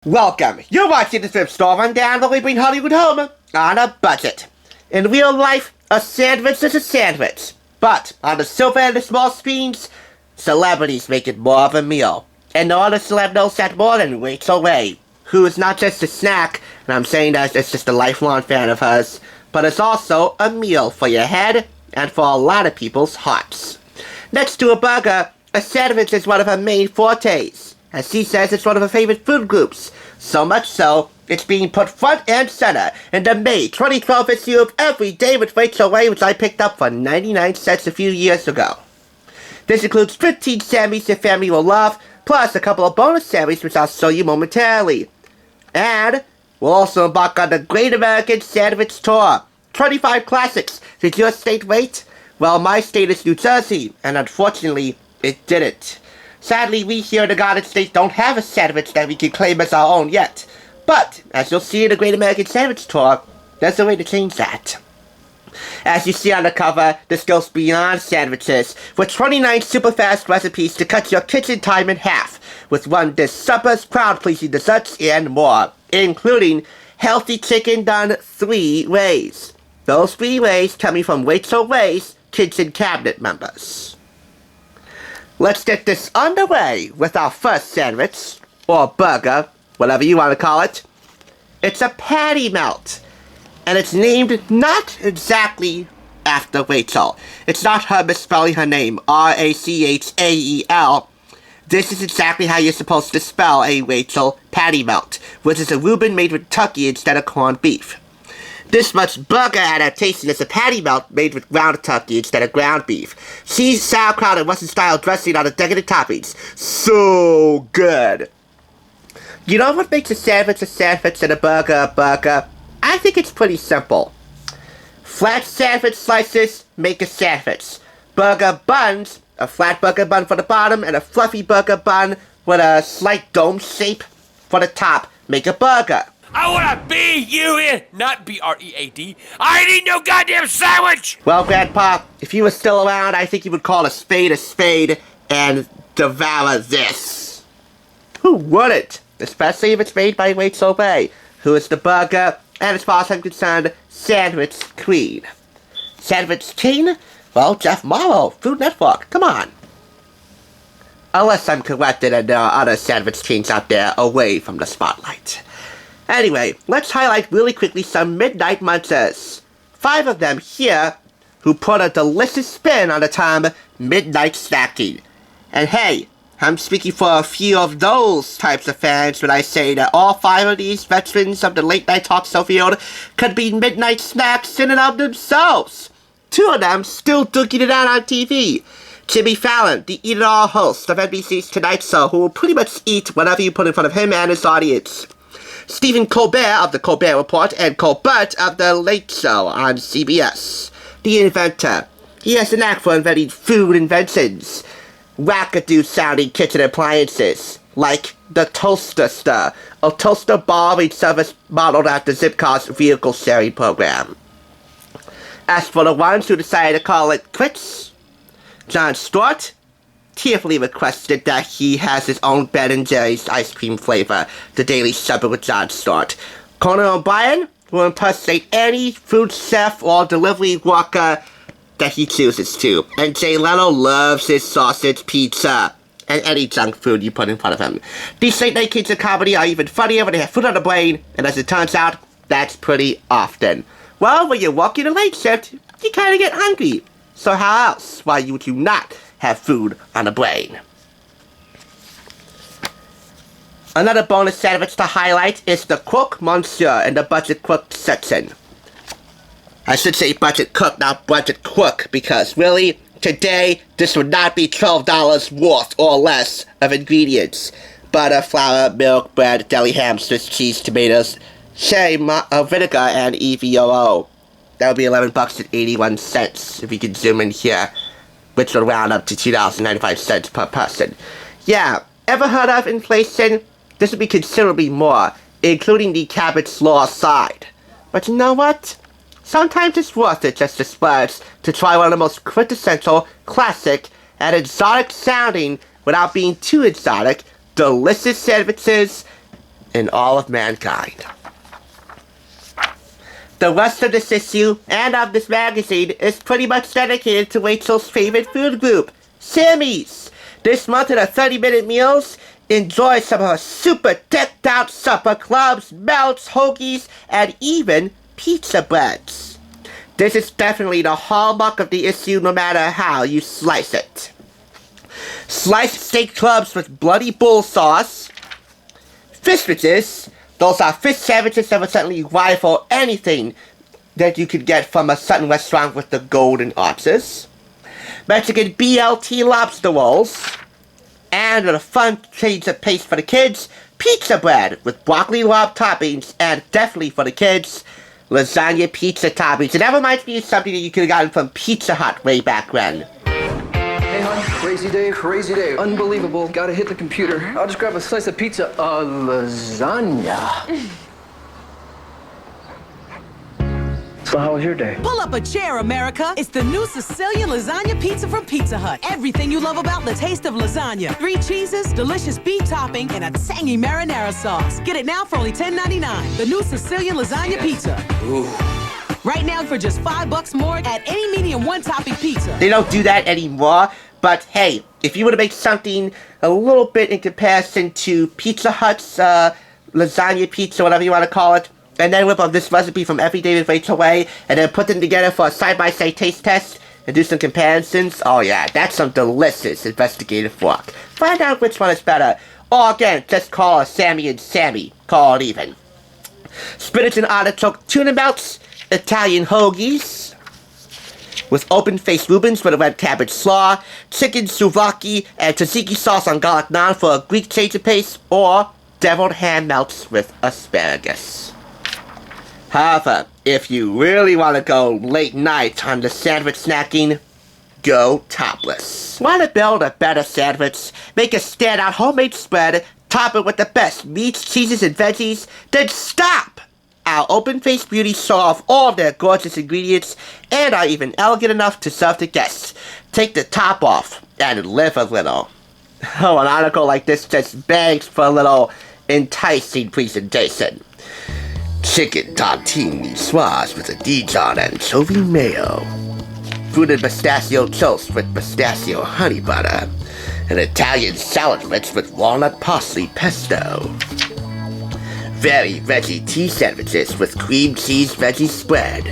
Welcome. You're watching the Thrift Store Rundown, where we bring Hollywood home on a budget. In real life, a sandwich is a sandwich. But on the silver and the small screens, celebrities make it more of a meal. And no other celeb knows that more than Rachael, who is not just a snack, and I'm saying that as just a lifelong fan of hers, but is also a meal for your head and for a lot of people's hearts. Next to a burger, a sandwich is one of her main fortes. As she says, it's one of her favorite food groups. So much so, it's being put front and center in the May 2012 issue of Every Day with Rachael, which I picked up for 99 cents a few years ago. This includes 15 Sammies your family will love, plus a couple of bonus Sammies which I'll show you momentarily. And we'll also embark on the Great American Sandwich Tour. 25 classics. Did your state wait? Well, my state is New Jersey, and unfortunately, it didn't. Sadly, we here in the Garden State don't have a sandwich that we can claim as our own yet. But, as you'll see in the Great American Sandwich Tour, there's a way to change that. As you see on the cover, this goes beyond sandwiches, with 29 super fast recipes to cut your kitchen time in half, with one dish suppers, crowd-pleasing desserts, and more, including healthy chicken done 3 ways. Those 3 ways coming from Rachael Ray's kitchen cabinet members. Let's get this underway with our first sandwich, or burger, whatever you want to call it. It's a patty melt, and it's named not exactly after Rachael. It's not her misspelling her name, Rachael. This is exactly how you're supposed to spell a Rachael patty melt, which is a Reuben made with turkey instead of corned beef. This much burger adaptation is a patty melt made with ground turkey instead of ground beef. Cheese, sauerkraut, and Western-style dressing on the decadent toppings. So good. You know what makes a sandwich and a burger a burger? I think it's pretty simple. Flat sandwich slices make a sandwich. Burger buns, a flat burger bun for the bottom and a fluffy burger bun with a slight dome shape for the top, make a burger. I wanna B-U-N, not B-R-E-A-D. I ain't eating no goddamn sandwich! Well, Grandpa, if you were still around, I think you would call a spade and devour this. Who wouldn't? Especially if it's made by Rachael Ray, who is the burger, and as far as I'm concerned, sandwich queen. Sandwich king? Well, Jeff Morrow, Food Network, come on. Unless I'm corrected and there are other sandwich kings out there away from the spotlight. Anyway, let's highlight really quickly some midnight munchers. 5 of them here who put a delicious spin on the term midnight snacking. And hey, I'm speaking for a few of those types of fans when I say that all 5 of these veterans of the late night talk show field could be midnight snacks in and of themselves. 2 of them still duking it out on TV. Jimmy Fallon, the eat-it-all host of NBC's Tonight Show, who will pretty much eat whatever you put in front of him and his audience. Stephen Colbert of The Colbert Report and Colbert of The Late Show on CBS. The inventor. He has a knack for inventing food inventions. Wackadoo-sounding kitchen appliances, like the Toaster Stir, a toaster borrowing service modeled after Zipcar's vehicle sharing program. As for the ones who decided to call it quits, Jon Stewart tearfully requested that he has his own Ben & Jerry's ice cream flavor, the Daily Supper with Jon Stewart. Conan O'Brien will impersonate any food chef or delivery worker that he chooses to. And Jay Leno loves his sausage pizza and any junk food you put in front of him. These late night kids of comedy are even funnier when they have food on the brain, and as it turns out, that's pretty often. Well, when you're working a late shift, you kind of get hungry. So how else why you do not have food on the brain? Another bonus sandwich to highlight is the Croque Monsieur in the Budget Crook section. I should say Budget Cook, not Budget Crook, because really, today, this would not be $12 worth or less of ingredients. Butter, flour, milk, bread, deli ham, Swiss cheese, tomatoes, cherry vinegar, and EVOO. That would be $11.81 if you can zoom in here, which will round up to $2.95 per person. Yeah, ever heard of inflation? This would be considerably more, including the cabbage slaw aside. But you know what? Sometimes it's worth it just to splurge to try one of the most quintessential, classic, and exotic sounding, without being too exotic, delicious sandwiches in all of mankind. The rest of this issue, and of this magazine, is pretty much dedicated to Rachael's favorite food group, Sammies. This month in her 30-minute meals, enjoy some of her super decked out supper clubs, melts, hoagies, and even pizza breads. This is definitely the hallmark of the issue no matter how you slice it. Sliced steak clubs with bloody bull sauce, fistwiches. Those are fish sandwiches that would certainly rival anything that you could get from a certain restaurant with the golden arches. Mexican BLT lobster rolls. And a fun change of pace for the kids, pizza bread with broccoli lob toppings, and definitely for the kids, lasagna pizza toppings. And that reminds me of something that you could have gotten from Pizza Hut way back when. Hey, hon. Crazy day. Unbelievable. Gotta hit the computer. I'll just grab a slice of pizza. Lasagna. So how was your day? Pull up a chair, America. It's the new Sicilian lasagna pizza from Pizza Hut. Everything you love about the taste of lasagna. 3 cheeses, delicious beef topping, and a tangy marinara sauce. Get it now for only $10.99. The new Sicilian lasagna pizza. Ooh. Right now for just $5 more at any medium 1-topping pizza. They don't do that anymore, but hey, if you were to make something a little bit in comparison to Pizza Hut's lasagna pizza, whatever you want to call it, and then whip up this recipe from Everyday with Rachael Way, and then put them together for a side-by-side taste test, and do some comparisons, oh yeah, that's some delicious investigative work. Find out which one is better. Or again, just call a Sammy and Sammy. Call it even. Spinach and artichoke tuna melts, Italian hoagies, with open-faced Reubens with a red cabbage slaw, chicken souvlaki and tzatziki sauce on garlic naan for a Greek change of pace, or deviled ham melts with asparagus. However, if you really want to go late night on the sandwich snacking, go topless. Want to build a better sandwich? Make a standout homemade spread, top it with the best meats, cheeses, and veggies, then stop! Our open-faced beauties show off all of their gorgeous ingredients and are even elegant enough to serve to guests. Take the top off and live a little. Oh, an article like this just begs for a little enticing presentation. Chicken tartine niçoise with a Dijon anchovy mayo. Fruited pistachio toast with pistachio honey butter. An Italian salad mix with walnut parsley pesto. Very veggie tea sandwiches with cream cheese veggie spread.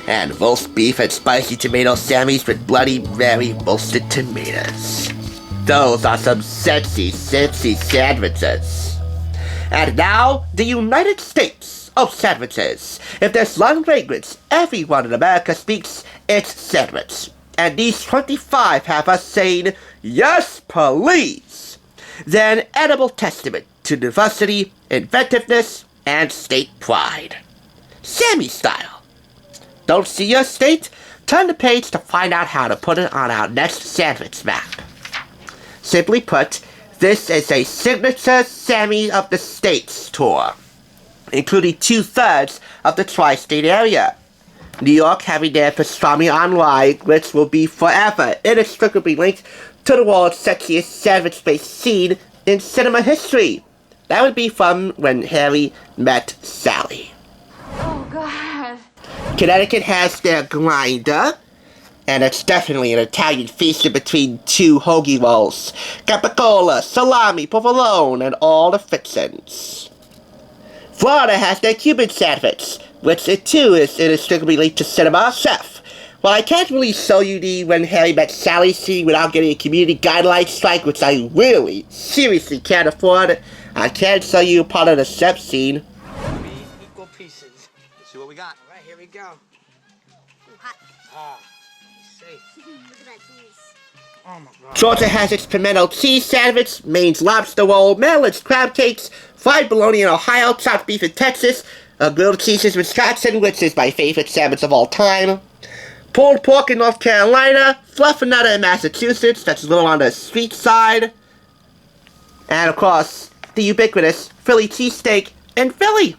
And roast beef and spicy tomato sammies with bloody Mary roasted tomatoes. Those are some sexy sandwiches. And now, the United States of sandwiches. If there's long language everyone in America speaks, it's sandwich. And these 25 have us saying, yes, please. They're an edible testament to diversity, inventiveness, and state pride. Sammy style. Don't see your state? Turn the page to find out how to put it on our next sandwich map. Simply put, this is a signature Sammy of the States tour, including 2/3 of the tri-state area. New York having their pastrami online, which will be forever inextricably linked to the world's sexiest sandwich-based scene in cinema history. That would be from When Harry Met Sally. Oh, God. Connecticut has their grinder, and it's definitely an Italian feast in between 2 hoagie rolls. Capicola, salami, provolone, and all the fixins. Florida has their Cuban sandwich, which it too is inextricably linked to cinema. Chef, well, I can't really show you the When Harry Met Sally scene without getting a community guideline strike, which I really, seriously can't afford. I can show you part of the chef scene. 3 equal pieces. Let's see what we got. All right, here we go. Ooh, hot. Ah, safe. Look at that cheese. Oh my God. Georgia has its pimento cheese sandwich, Maine's lobster roll, Maryland's crab cakes, fried bologna in Ohio, chopped beef in Texas, grilled cheeses in Wisconsin, which is my favorite sandwich of all time, pulled pork in North Carolina, fluffernutter in Massachusetts, that's a little on the sweet side, and of course, the ubiquitous Philly cheesesteak in Philly.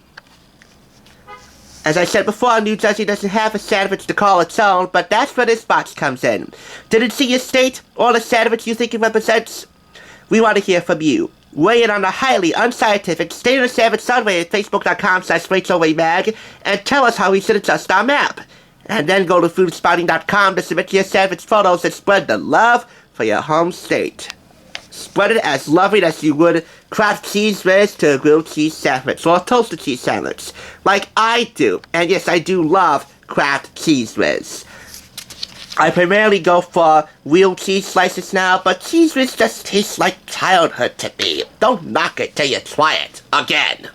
As I said before, New Jersey doesn't have a sandwich to call its own, but that's where this box comes in. Did it see your state or the sandwich you think it represents? We want to hear from you. Weigh in on the highly unscientific state of the sandwich Sunway at facebook.com/RachelRayMag and tell us we should adjust our map. And then go to foodspouting.com to submit your sandwich photos and spread the love for your home state. Spread it as loving as you would Kraft cheese whiz to a grilled cheese sandwich or a toasted cheese sandwich, like I do. And yes, I do love Kraft cheese whiz. I primarily go for real cheese slices now, but cheese whiz just tastes like childhood to me. Don't knock it till you try it again.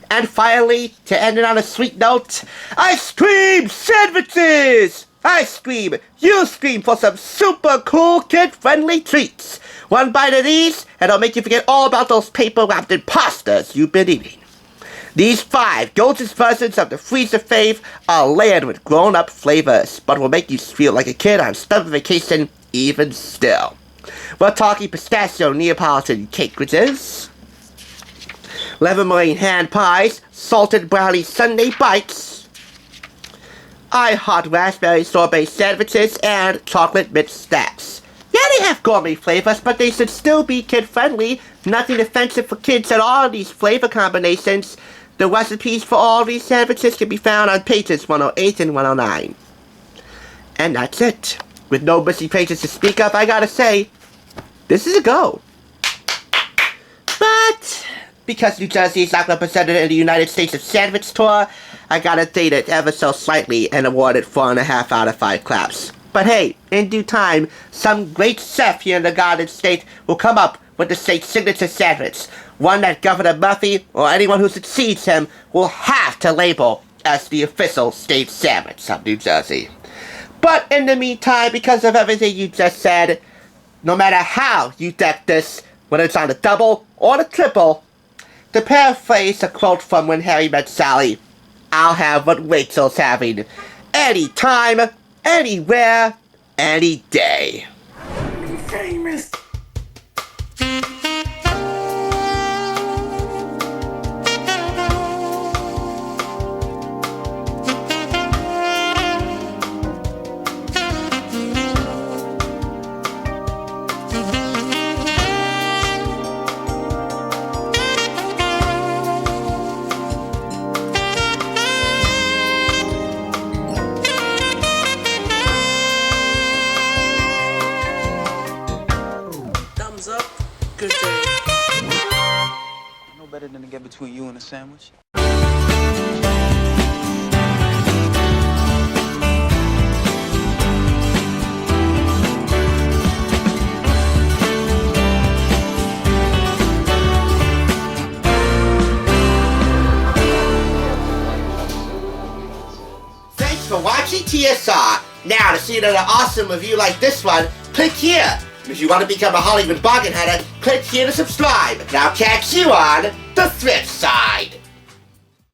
And finally, to end it on a sweet note, ice cream sandwiches! I scream, you scream for some super cool kid-friendly treats. One bite of these, and it'll make you forget all about those paper-wrapped imposters you've been eating. These 5 gorgeous versions of the freezer fave are layered with grown-up flavors, but will make you feel like a kid on summer vacation even still. We're talking pistachio Neapolitan cake riches, lemon meringue hand pies, salted brownie sundae bites, hot raspberry sorbet sandwiches, and chocolate mint stacks. Yeah, they have gourmet flavors, but they should still be kid-friendly. Nothing offensive for kids at all in these flavor combinations. The recipes for all these sandwiches can be found on pages 108 and 109. And that's it. With no missing pages to speak of, I gotta say, this is a go. But because New Jersey is not represented in the United States of Sandwich Tour, I gotta date it ever so slightly and award it 4.5 out of 5 claps. But hey, in due time, some great chef here in the Garden State will come up with the state's signature sandwich, one that Governor Murphy or anyone who succeeds him will have to label as the official state sandwich of New Jersey. But in the meantime, because of everything you just said, no matter how you deck this, whether it's on the double or the triple, to paraphrase a quote from When Harry Met Sally, I'll have what Rachel's having. Anytime, anywhere, any day. Famous. Thumbs up, good day. No better than to get between you and a sandwich. Thanks for watching TSR. Now, to see another awesome review like this one, click here. If you want to become a Hollywood bargain hunter, click here to subscribe. And I'll catch you on the thrift side.